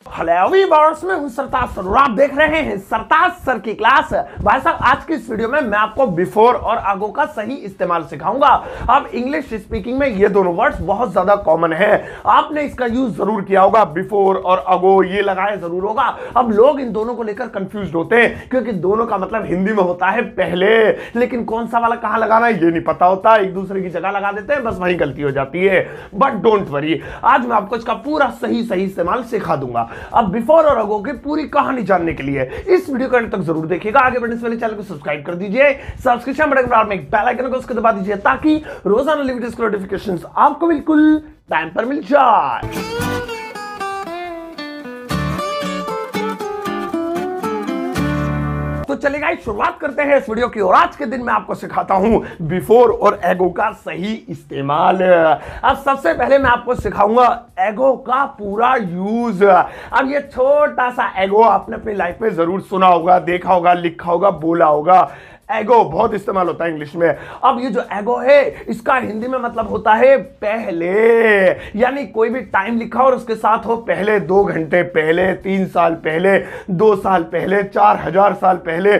Hello viewers, मैं हूं सरताज sir और आप देख रहे हैं सरताज सर की क्लास। भाई साहब, आज की इस वीडियो में मैं आपको बिफोर और अगो का सही इस्तेमाल सिखाऊंगा। अब इंग्लिश स्पीकिंग में ये दोनों वर्ड्स बहुत ज्यादा कॉमन है, आपने इसका यूज जरूर किया होगा। बिफोर और अगो ये लगाया जरूर होगा। अब लोग इन दोनों को लेकर कंफ्यूज होते हैं क्योंकि दोनों का मतलब हिंदी में होता है पहले, लेकिन कौन सा वाला कहां लगाना है ये नहीं पता होता, एक दूसरे की जगह लगा देते हैं, बस वही गलती हो जाती है। बट डोंट वरी, आज मैं आपको इसका पूरा सही इस्तेमाल सिखा दूंगा। अब बिफोर और अगो की पूरी कहानी जानने के लिए इस वीडियो को अंत तक जरूर देखिएगा। आगे बढ़ने से पहले चैनल को सब्सक्राइब कर दीजिए, सब्सक्रिप्शन बटन पर में बेल आइकन को उसको दबा दीजिए ताकि रोजाना वीडियोस के नोटिफिकेशंस आपको बिल्कुल टाइम पर मिल जाए। तो चलिए गाइस, शुरुआत करते हैं इस वीडियो की और आज के दिन मैं आपको सिखाता हूं बिफोर और एगो का सही इस्तेमाल। अब सबसे पहले मैं आपको सिखाऊंगा एगो का पूरा यूज। अब ये छोटा सा एगो आपने अपनी लाइफ में जरूर सुना होगा, देखा होगा, लिखा होगा, बोला होगा। एगो बहुत इस्तेमाल होता है इंग्लिश में। अब ये जो एगो है इसका हिंदी में मतलब होता है पहले, यानी कोई भी टाइम लिखा और उसके साथ हो पहले, 2 घंटे पहले, 3 साल पहले, 2 साल पहले, 4000 साल पहले,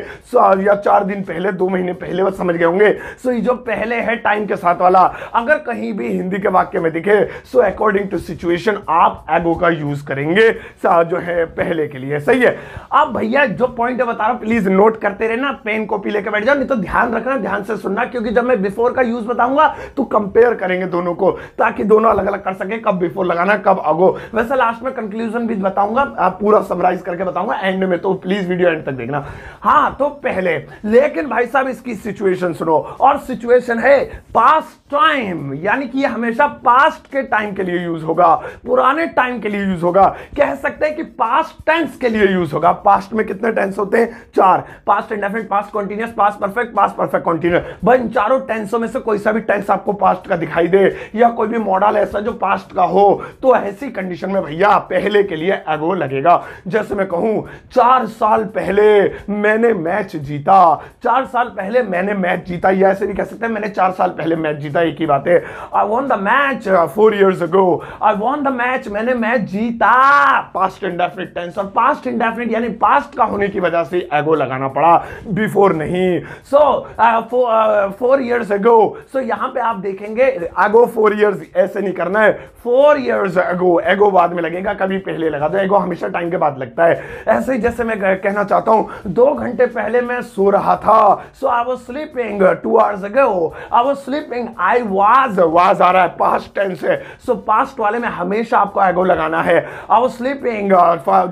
या 4 दिन पहले, 2 महीने पहले, बस समझ गए होंगे। सो ये जो पहले है टाइम के साथ वाला, अगर कहीं भी हिंदी के वाक्य में दिखे सो अकॉर्डिंग टू सिचुएशन आप एगो का यूज करेंगे जो है पहले के लिए। सही है। अब भैया जो पॉइंट बता रहा हूं प्लीज नोट करते रहना, पेन कॉपी लेकर जाओ, नहीं तो ध्यान रखना, ध्यान से सुनना, क्योंकि जब मैं बिफोर का यूज बताऊंगा तो कंपेयर करेंगे दोनों को ताकि दोनों अलग अलग कर सके, कब बिफोर लगाना कब अगो। वैसे लास्ट में कंक्लूजन भी बताऊंगा, आप पूरा समराइज करके बताऊंगा एंड में, तो प्लीज वीडियो एंड तक देखना। हाँ, तो पहले, लेकिन भाई साहब इसकी सिचुएशन सुनो, और सिचुएशन है पास्ट टाइम, यानी कि हमेशा पास्ट के टाइम के लिए यूज होगा, पुराने टाइम के लिए यूज होगा। कह सकते हैं कि पास्ट टेंस के लिए यूज होगा। पास्ट में कितने टेंस होते हैं? 4। Past indefinite, past continuous, past perfect, past perfect continuous. भाई इन चारों टेंसों में से कोई सा भी टेंस आपको पास्ट का दिखाई दे या कोई भी मॉडल ऐसा जो पास्ट का हो, तो ऐसी कंडीशन में भैया पहले के लिए एगो लगेगा। जैसे मैं कहूं 4 साल पहले मैंने मैच जीता, 4 साल पहले मैंने मैच जीता, या ऐसे भी कह सकते हैं मैंने 4 साल पहले मैच जीता, एक ही बात है। I won the match 4 years ago, I won the match, मैंने मैच जीता, पास्ट इंडेफिनिट टेंस। और पास्ट इंडेफिनिट यानी पास्ट का होने की वजह से एगो लगाना पड़ा, बिफोर नहीं। सो 4 years ago, सो यहां पे आप देखेंगे एगो 4 years ऐसे नहीं करना है, 4 years ago, एगो बाद में लगेगा, कभी पहले लगा दो। एगो हमेशा टाइम के बाद लगता है। ऐसे ही जैसे मैं कहना चाहता हूं 2 घंटे पहले मैं सो रहा था, so I was sleeping 2 hours ago, I was sleeping, I was आ रहा है, पास्ट टेंस है, सो पास्ट वाले में हमेशा आपको एगो लगाना है। आई वाज स्लीपिंग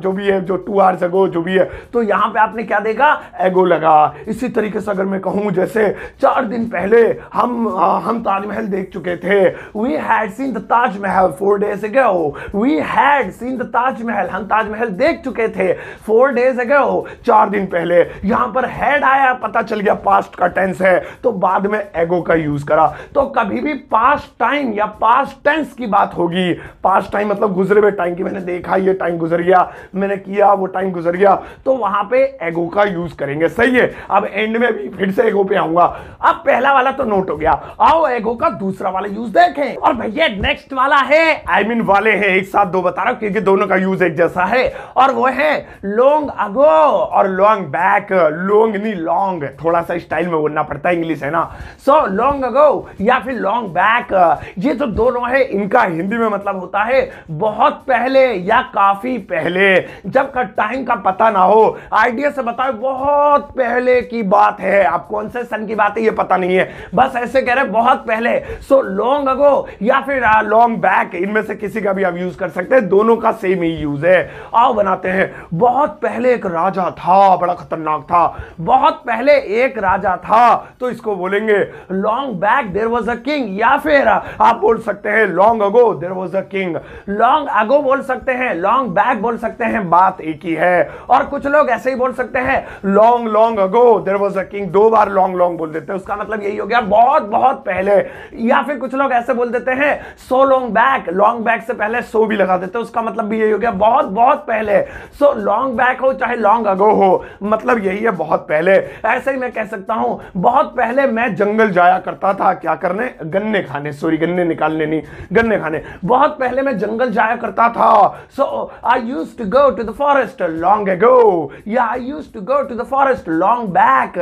जो भी है, जो 2 hours ago जो भी है, तो यहां पे आपने क्या देगा? एगो लगा। इसी तरीके से अगर मैं कहूं जैसे 4 दिन पहले हम ताजमहल देख चुके थे, we had seen the Taj Mahal 4 days ago, we had seen the Taj Mahal, हम ताजमहल देख चुके थे 4 days ago, 4 दिन पहले। यहां पर हैड आया, पता चल गया पास्ट का टेंस है, तो बाद में एगो का यूज करा। तो कभी भी पास्ट टाइम या पास्ट टेंस की बात होगी, पास्ट टाइम मतलब गुजरे हुए टाइम की, मैंने देखा ये टाइम गुजर गया, मैंने किया वो टाइम गुजर गया, तो वहां पे एगो का यूज करेंगे। सही है। अब एंड में भी फिर से एगो पे आऊंगा। अब पहला वाला तो नोट हो गया, आओ एगो का दूसरा वाला यूज देखें। और भैया नेक्स्ट वाला है, आई मीन वाले हैं, एक साथ 2 बता रहा हूं क्योंकि दोनों का यूज एक जैसा है, और वो है लॉन्ग अगो और लॉन्ग बैक। लॉन्ग नहीं लॉन्ग, थोड़ा सा स्टाइल में बोलना पड़ता है, इंग्लिश है ना। सो लॉन्ग अगो या फिर लॉन्ग बैक, ये जो दोनों है इनका हिंदी में मतलब होता है बहुत पहले या काफी पहले। जब का टाइम का पता ना हो, आइडिया से बताओ बहुत पहले की बात है, आप कौन से सन की बात है ये पता नहीं है, बस ऐसे कह रहे बहुत पहले। सो लॉन्ग अगो या फिर लॉन्ग बैक, इनमें से किसी का भी आप यूज कर सकते हैं, दोनों का सेम ही यूज है। आओ बनाते हैं। बहुत पहले एक राजा था, बड़ा खतरनाक था, बहुत पहले एक राजा था, तो इसको बोलेंगे long back there was a king, या फिर आप बोल सकते हैं long ago there was a king. Long ago बोल सकते हैं, लॉन्ग बैक बोल सकते हैं, बात एक ही है। और कुछ लोग ऐसे ही बोल सकते हैं long ago there was a king, 2 बार लॉन्ग लॉन्ग बोल देते हैं, उसका मतलब यही हो गया बहुत बहुत पहले। या फिर कुछ लोग ऐसे बोल देते हैं so long back, long back से पहले सो भी लगा देते हैं, उसका मतलब भी यही हो गया बहुत बहुत पहले। सो लॉन्ग बैक हो चाहे लॉन्ग अगो हो, मतलब यही है बहुत पहले। ऐसे ही मैं कह सकता हूं बहुत पहले मैं जंगल जाया करता था, क्या करने, गन्ने खाने, सॉरी गन्ने निकालने नहीं, गन्ने खाने। बहुत पहले मैं जंगल जाया करता था, so I used to go to the forest long ago, या I used to go to the forest long back.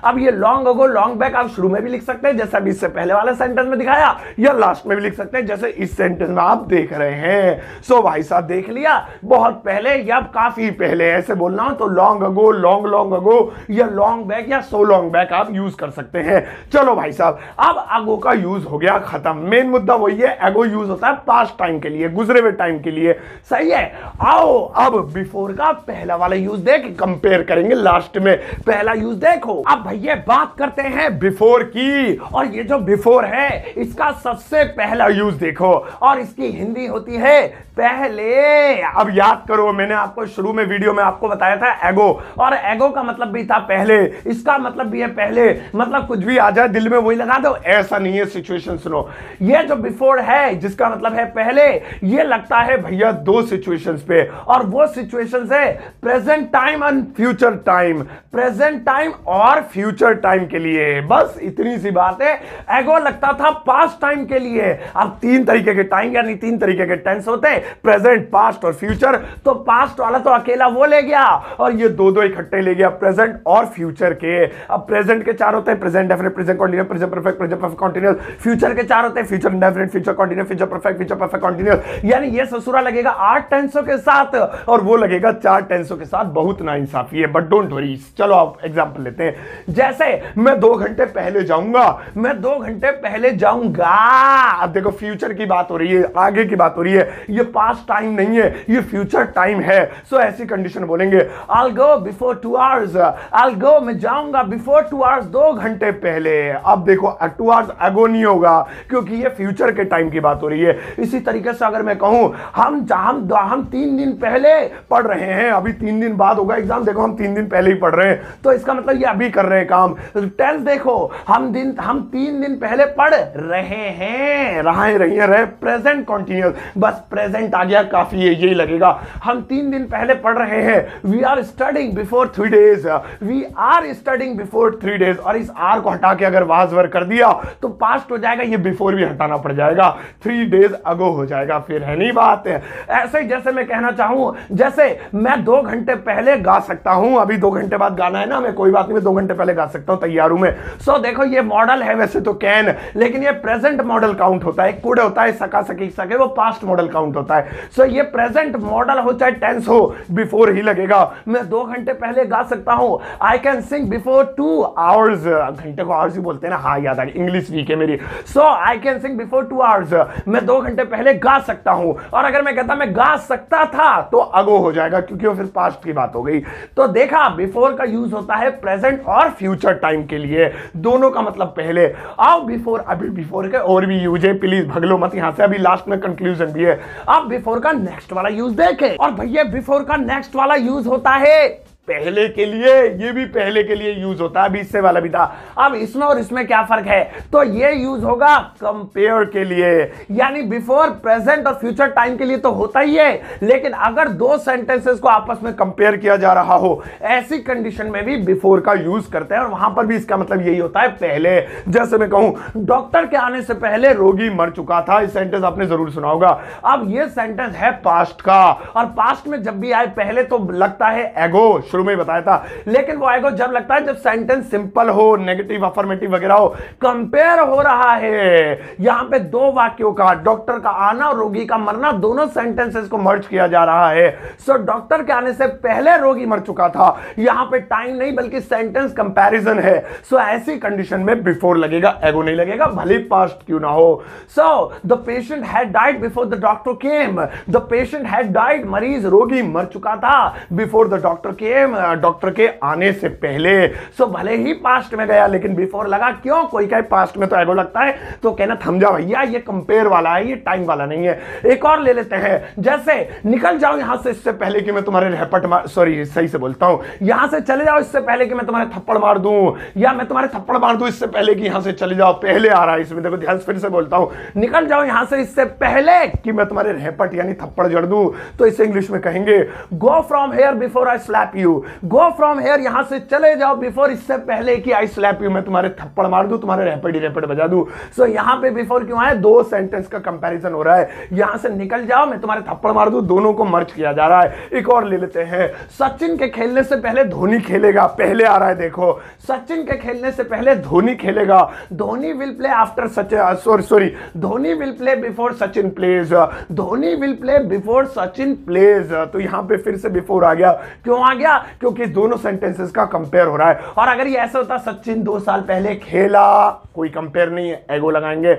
अब ये लॉन्ग अगो लॉन्ग बैक आप शुरू में भी लिख सकते हैं जैसे अभी इससे पहले वाले सेंटेंस में दिखाया, या लास्ट में भी लिख सकते हैं जैसे इस सेंटेंस में आप देख रहे हैं। सो भाई साहब देख लिया, बहुत पहले या काफी पहले ऐसे बोलना हो तो long ago, long long ago, या लॉन्ग बैक या सो लॉन्ग बैक आप यूज कर सकते हैं। चलो भाई साहब, अब अगो का यूज हो गया खत्म। मेन मुद्दा वही है, अगो यूज होता है पास्ट टाइम के लिए, गुजरे हुए टाइम के लिए, सही है। आओ अब बिफोर का पहला वाला यूज देख कंपेयर करेंगे लास्ट में। पहला यूज देखो, अब भैया बात करते हैं बिफोर की, और ये जो बिफोर है इसका सबसे पहला यूज देखो, और इसकी हिंदी होती है पहले। अब याद करो, मैंने आपको शुरू में वीडियो में आपको बताया था एगो, और एगो का मतलब भी था पहले, इसका मतलब भी है पहले, मतलब कुछ भी आ जाए दिल में वही लगा दो, ऐसा नहीं है। सिचुएशन सुनो, ये जो बिफोर है जिसका मतलब है पहले, ये लगता है भैया 2 सिचुएशंस पे, और वो सिचुएशंस है present time and future time, present time और फ्यूचर टाइम के लिए, बस इतनी सी बात है। एगो लगता था पास्ट टाइम के लिए। अब 3 तरीके के टाइम यानी 3 तरीके के टेंस होते हैं, प्रेजेंट, पास्ट और फ्यूचर। तो पास्ट वाला तो अकेला वो ले गया, और ये दो इकट्ठे ले गया, प्रेजेंट और फ्यूचर के। अब प्रेजेंट के 4 होते हैं, present definite, present continuous, present perfect, present perfect continuous. Future के 4 होते हैं, future indefinite, future continuous, future perfect, future perfect continuous. यानी ये ससुरा लगेगा 8 टेंसों के साथ, और वो लगेगा 4 टेंसों के साथ। बहुत नाइंसाफी है, बट डोंट वरी। चलो आप एग्जांपल लेते हैं, जैसे मैं 2 घंटे पहले जाऊंगा, मैं 2 घंटे पहले जाऊंगा। अब देखो फ्यूचर की बात हो रही है, आगे की बात हो रही है, ये पास्ट टाइम नहीं है, ये फ्यूचर टाइम है। सो ऐसी कंडीशन बोलेंगे, I'll go before 2 hours, I'll go, मैं जाऊंगा before 2 hours, 2 घंटे पहले। अब देखो 2 hours ago नहीं होगा, क्योंकि ये फ्यूचर के टाइम की बात हो रही है। इसी तरीके से अगर मैं कहूं हम 3 दिन पहले पढ़ रहे हैं, अभी 3 दिन बाद होगा एग्जाम, देखो हम 3 दिन पहले ही पढ़ रहे हैं, तो इसका मतलब ये अभी कर रहे हैं काम। टेंस देखो, हम 3 दिन पहले पढ़ रहे हैं, रहे प्रेजेंट कंटीन्यूअस, बस प्रेजेंट आ गया, काफी है, यही लगेगा। हम 3 दिन पहले पढ़ रहे हैं, we are studying before 3 days, we are studying before 3 days. और इस आर को हटा के अगर वाज वर कर दिया तो पास्ट हो जाएगा, ये बिफोर भी हटाना पड़ जाएगा, 3 डेज अगो हो जाएगा, फिर है नहीं बात है। ऐसे ही जैसे मैं कहना चाहूं, जैसे मैं 2 घंटे पहले गा सकता हूं, अभी 2 घंटे बाद गाना है ना, मैं कोई बात नहीं, मैं 2 घंटे पहले गा सकता हूं, तैयार हूं मैं। सो देखो ये मॉडल है वैसे तो कैन, लेकिन ये प्रेजेंट मॉडल काउंट होता है, कुड होता है, सका सकी सके, वो पास्ट मॉडल काउंट होता है। सो ये प्रेजेंट मॉडल हो चाहे टेंस हो, बिफोर ही लगेगा। मैं 2 घंटे पहले गा सकता हूं, आई कैन सिंग बिफोर 2 आवर्स, घंटे को आवर्स ही बोलते हैं ना, हाँ याद आ गया, इंग्लिश वीक है मेरी। So I can sing before 2 hours, मैं 2 घंटे पहले गा सकता हूं। और अगर मैं कहता मैं गा सकता था तो अगो हो जाएगा, क्योंकि वो फिर पास्ट की बात हो गई। तो देखा, बिफोर का यूज होता है प्रेजेंट और फ्यूचर टाइम के लिए, दोनों का मतलब पहले। आओ बिफोर, अभी बिफोर के और भी यूज है, प्लीज भगलो मत यहां से, अभी लास्ट में कंक्लूजन भी है। अब बिफोर का नेक्स्ट वाला यूज देखें, और भैया बिफोर का नेक्स्ट वाला यूज होता है पहले के लिए, ये भी पहले के लिए यूज होता है, अभी इससे वाला भी था। अब इसमें और इसमें क्या फर्क है, तो ये यूज होगा कंपेयर के लिए, यानी बिफोर प्रेजेंट और फ्यूचर टाइम के लिए तो होता ही है, लेकिन अगर 2 सेंटेंसेस को आपस में कंपेयर किया जा रहा हो, ऐसी कंडीशन में भी बिफोर का यूज करते हैं, और वहां पर भी इसका मतलब यही होता है पहले। जैसे मैं कहूं डॉक्टर के आने से पहले रोगी मर चुका था, इस सेंटेंस आपने जरूर सुना होगा। अब ये सेंटेंस है पास्ट का, और पास्ट में जब भी आए पहले तो लगता है एगो, शुरू में बताया था, लेकिन वो आएगा जब लगता है जब सेंटेंस सिंपल हो, नेगेटिव अफर्मेटिव वगैरह हो, कंपेयर हो रहा है। यहां पे 2 वाक्यों का, डॉक्टर का आना और रोगी का मरना, दोनों सेंटेंसेस को मर्ज किया जा रहा है। सो डॉक्टर के आने से पहले रोगी मर चुका था, यहां पे टाइम नहीं बल्कि सेंटेंस कंपैरिजन है। सो ऐसी कंडीशन में बिफोर लगेगा, एगो नहीं लगेगा, भले पास्ट क्यों ना हो। So the patient had died before the doctor came, the patient had died, मरीज रोगी मर चुका था, before the doctor came. Doctor के आने से पहले। सो भले ही पास्ट में गया लेकिन बिफोर लगा, क्यों? कोई कहे पास्ट में तो एगो लगता है, तो कहना थम जा भैया, ये कंपेयर वाला है, ये टाइम वाला नहीं है। एक और ले लेते हैं, जैसे निकल जाओ यहां से इससे पहले कि मैं तुम्हारे रैपट मार, सॉरी सही से बोलता हूं, यहां से चले जाओ इससे पहले कि मैं तुम्हारे थप्पड़ मार दूं, या मैं तुम्हारे थप्पड़ मार दूं इससे पहले कि यहां से चले जाओ। पहले आ रहा है इसमें, देखो ध्यान से फिर से बोलता हूं, निकल जाओ यहां से इससे पहले कि मैं तुम्हारे रैपट यानी थप्पड़ जड़ दूं, तो इसे इंग्लिश में कहेंगे go from here before I slap you. Go from here, यहां से चले जाओ, बिफोर इससे पहले कि आई स्लैप यू, मैं तुम्हारे थप्पड़ मार दूं, तुम्हारे रैपट ही रैपट बजा दूं। सो यहां पे बिफोर क्यों है? दो सेंटेंस का कंपैरिजन हो रहा है, यहां से निकल जाओ, मैं तुम्हारे थप्पड़ मार दूं, दोनों को मर्ज किया जा रहा है। एक और ले लेते हैं, सचिन के खेलने से पहले धोनी खेलेगा। पहले आ रहा है, देखो सचिन के खेलने से पहले धोनी खेलेगा। Dhoni will play after Sachin, sorry Dhoni will play before Sachin plays. Dhoni will play before Sachin plays, तो यहां पे फिर से बिफोर आ गया। क्यों आ गया? क्योंकि दोनों सेंटेंसेस का कंपेयर हो रहा है। और अगर ये ऐसा होता सचिन 2 साल पहले खेला, कोई कंपेयर नहीं है, एगो लगाएंगे।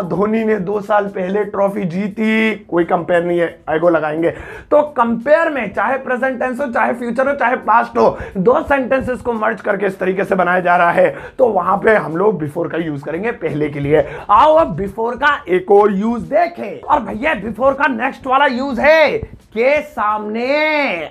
धोनी ने 2 साल पहले ट्रॉफी जीती, कोई कंपेयर नहीं है, एगो लगाएंगे। तो कंपेयर में चाहे प्रेजेंट टेंस हो, चाहे फ्यूचर हो, चाहे पास्ट हो, दो सेंटेंसेस को मर्ज करके इस तरीके से बनाया जा रहा है, तो वहां पे हम लोग बिफोर का यूज करेंगे पहले के लिए। आओ अब बिफोर का एक और यूज देखें। और भैया बिफोर का नेक्स्ट वाला यूज है के सामने।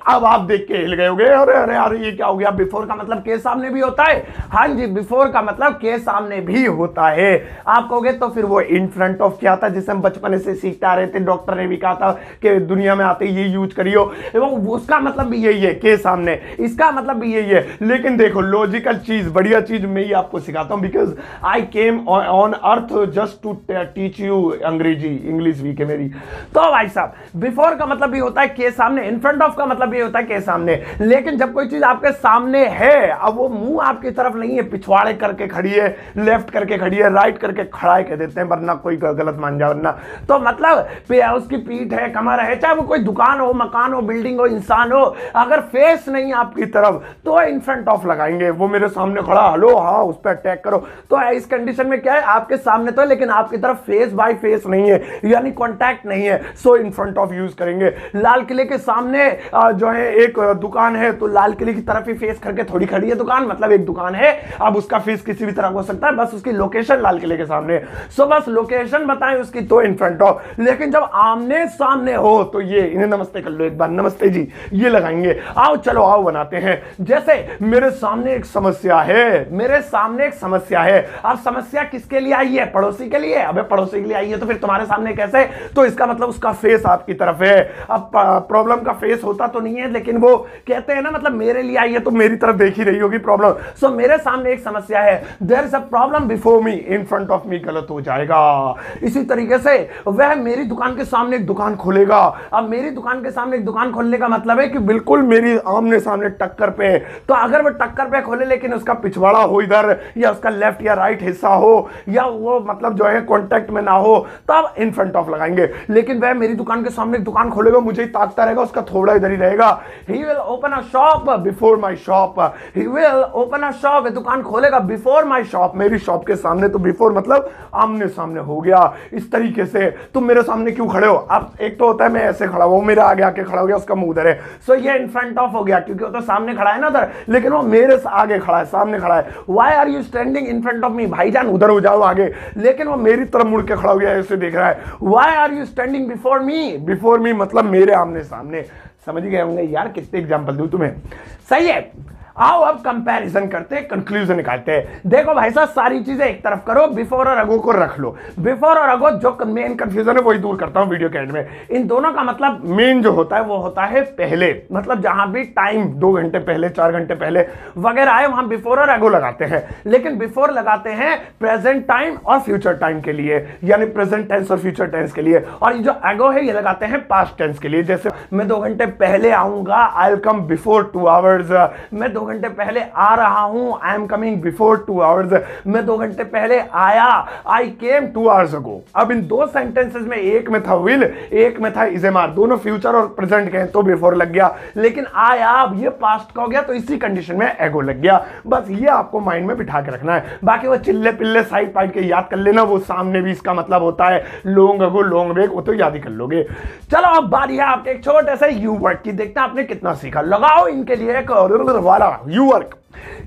अब आप देख के हिल गए होंगे, अरे अरे अरे ये क्या हो गया? बिफोर का मतलब के सामने भी होता है? हाँ जी, बिफोर का मतलब के सामने भी होता है। आप कहोगे तो फिर वो इन फ्रंट ऑफ क्या था जिसे हम बचपन से सीखते आ रहे थे, डॉक्टर ने भी कहा था कि दुनिया में आते ये यूज करियो, एवं उसका मतलब भी यही है के सामने, इसका मतलब भी यही है। लेकिन देखो लॉजिकल चीज, बढ़िया चीज मैं ही आपको सिखाता हूं, because I came on earth just to teach you अंग्रेजी, इंग्लिश वीक है मेरी। तो भाई साहब बिफोर का मतलब भी होता है के सामने, इन फ्रंट ऑफ का मतलब भी होता है के सामने। लेकिन जब कोई चीज आपके सामने है, अब वो मुंह आपकी तरफ नहीं है, पिछवाड़े करके खड़ी है, लेफ्ट करके खड़ी है, राइट करके खड़ा है कह देते हैं, वरना कोई गलत मान जाए वरना। तो मतलब उसकी पीठ है, कमर है, चाहे वो कोई दुकान हो, मकान हो, बिल्डिंग हो, इंसान हो, अगर फेस नहीं आपकी तरफ तो इन फ्रंट ऑफ लगाएंगे। वो मेरे सामने खड़ा, हेलो, हाँ उस पर अटैक करो। तो इस कंडीशन में क्या है, आपके सामने तो है लेकिन आपकी तरफ फेस बाय फेस नहीं है, यानी कॉन्टैक्ट नहीं है, सो इन फ्रंट ऑफ यूज करेंगे। लाल किले के सामने जो है एक दुकान है, तो लाल किले की तरफ ही फेस करके थोड़ी खड़ी है दुकान, मतलब एक दुकान है, अब उसका फेस किसी भी तरह हो सकता है, बस उसकी लोकेशन लाल किले के सामने, सो बस लोकेशन बताएं उसकी तो इन फ्रंट ऑफ। लेकिन जब आमने सामने हो तो ये, इन्हें नमस्ते कर लो एक बार, नमस्ते जी, ये लगाएंगे। आओ चलो आओ बनाते हैं। जैसे मेरे सामने एक समस्या है, मेरे सामने एक समस्या है। अब समस्या किसके लिए आई है? पड़ोसी के लिए। अबे पड़ोसी के लिए आई है तो फिर तुम्हारे सामने कैसे? तो इसका मतलब उसका फेस आपकी तरफ है। अब प्रॉब्लम का फेस होता तो नहीं है, लेकिन वो कहते हैं ना, मतलब मेरे लिए आई है तो मेरी तरफ देख ही रही होगी प्रॉब्लम। सो मेरे सामने एक समस्या है, there is a problem before me, in front of me गलत हो जाएगा। इसी तरीके से वह मेरी दुकान के सामने एक दुकान खोलेगा। अब मेरी दुकान के सामने एक दुकान खोलने का मतलब है कि बिल्कुल मेरी आमने सामने टक्कर पे। तो अगर वो टक्कर पे खोले लेकिन उसका पिछवाड़ा हो इधर, या उसका लेफ्ट या राइट हिस्सा हो, या वो मतलब जो है कॉन्टेक्ट में ना हो, तब इन फ्रंट ऑफ लगाएंगे। लेकिन वह मेरी दुकान के सामने एक दुकान खोलेगा, मुझे ही ताकता रहेगा, उसका थोड़ा इधर ही रहेगा। He will open a shop before my shop. He will open a shop, दुकान खोलेगा बिफोर माई शॉप, मेरी शॉप के सामने। तो बिफोर मतलब आमने सामने हो गया। इस तरीके से तुम मेरे सामने क्यों खड़े हो? अब एक तो होता है मैं ऐसे खड़ा हुआ, मेरे आगे आके खड़ा हो गया, उसका मुंह उधर है, सो ये इन फ्रंट ऑफ हो गया, क्योंकि वो तो सामने खड़ा है ना उधर, लेकिन वो मेरे आगे खड़ा है, सामने खड़ा है। Why are you standing in front of me? भाईजान उधर हो जाओ आगे, लेकिन वो मेरी तरफ मुड़ के खड़ा हो गया, ऐसे देख रहा है। Why are you standing before me? Before me मतलब मेरे आमने सामने। समझ गए होंगे यार, कितने एग्जांपल दूं तुम्हें? सही है। आओ अब कंपैरिजन करते हैं, कंक्लूजन निकालते हैं। देखो भाई साहब, सारी चीजें एक तरफ करो, बिफोर और अगो को रख लो। बिफोर और अगो जो मेन कंफ्यूजन है वही दूर करता हूं वीडियो के एंड में। इन दोनों का मतलब मेन जो होता है वो होता है पहले, मतलब जहां भी टाइम 2 घंटे पहले, 4 घंटे पहले वगैरह आए, वहां बिफोर और अगो लगाते हैं। लेकिन बिफोर लगाते हैं प्रेजेंट टाइम और फ्यूचर टाइम के लिए, यानी प्रेजेंट टेंस और फ्यूचर टेंस के लिए। और ये जो अगो है ये लगाते हैं पास्ट टेंस के लिए। जैसे मैं 2 घंटे पहले आऊंगा, I will come before 2 hours. मैं 2 2 घंटे पहले आ रहा हूं, I am coming before 2 hours, मैं 2 घंटे पहले आया, आई केम 2 आवर्स अगो। अब इन दो सेंटेंसेस में एक में था विल, एक में था इज एम आर, दोनों फ्यूचर और प्रेजेंट के हैं तो बिफोर लग गया, लेकिन आया अब ये पास्ट का हो गया तो इसी कंडीशन में एगो लग गया। बस ये आपको माइंड में बिठा के रखना है, बाकी वो चिल्ले पिल्ले साइड पाइड के याद कर लेना, वो सामने भी इसका मतलब होता है लॉन्ग अगो लॉन्ग ब्रेक, वो तो याद ही कर लोगे। चलो अब बारी है आपके एक छोटे से यू वर्ड की, देखते हैं आपने कितना सीखा। लगाओ इनके लिए एक वाला यू वर्क,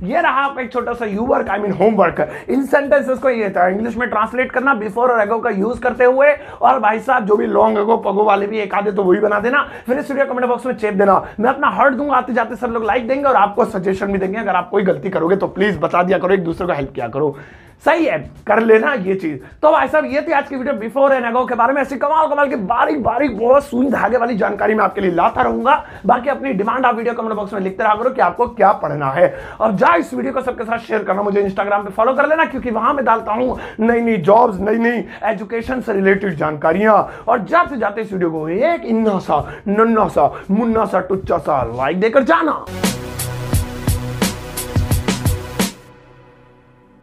ये रहा आपका एक छोटा सा you work, I mean homework. In sentences को ये था इंग्लिश में ट्रांसलेट करना बिफोर और एगो का यूज करते हुए, और भाई साहब जो भी लॉन्ग एगो पगो वाले भी एक आधे तो वही बना देना, फिर इस वीडियो कमेंट बॉक्स में चेप देना, मैं अपना हार्ट दूंगा, आते जाते सब लोग लाइक देंगे और आपको सजेशन भी देंगे। अगर आप कोई गलती करोगे तो प्लीज बता दिया करो, एक दूसरे को हेल्प किया करो, सही है, कर लेना ये चीज। तो भाई साहब ये थी आज की वीडियो बिफोर एंड एगो के बारे में। ऐसी कमाल कमाल की बारीक बारीक बहुत सुई धागे वाली जानकारी मैं आपके लिए लाता रहूंगा। बाकी अपनी डिमांड आप वीडियो कमेंट बॉक्स में लिखते रहा करो कि आपको क्या पढ़ना है, और जा इस वीडियो को सबके साथ शेयर करना, मुझे इंस्टाग्राम पे फॉलो कर लेना, क्योंकि वहां मैं डालता हूं नई नई जॉब्स, नई नई एजुकेशन से रिलेटेड जानकारियां। और जाते जाते इस वीडियो को एक इन्ना सा नन्ना सा मुन्ना सा टुच्चा सा लाइक देकर जाना।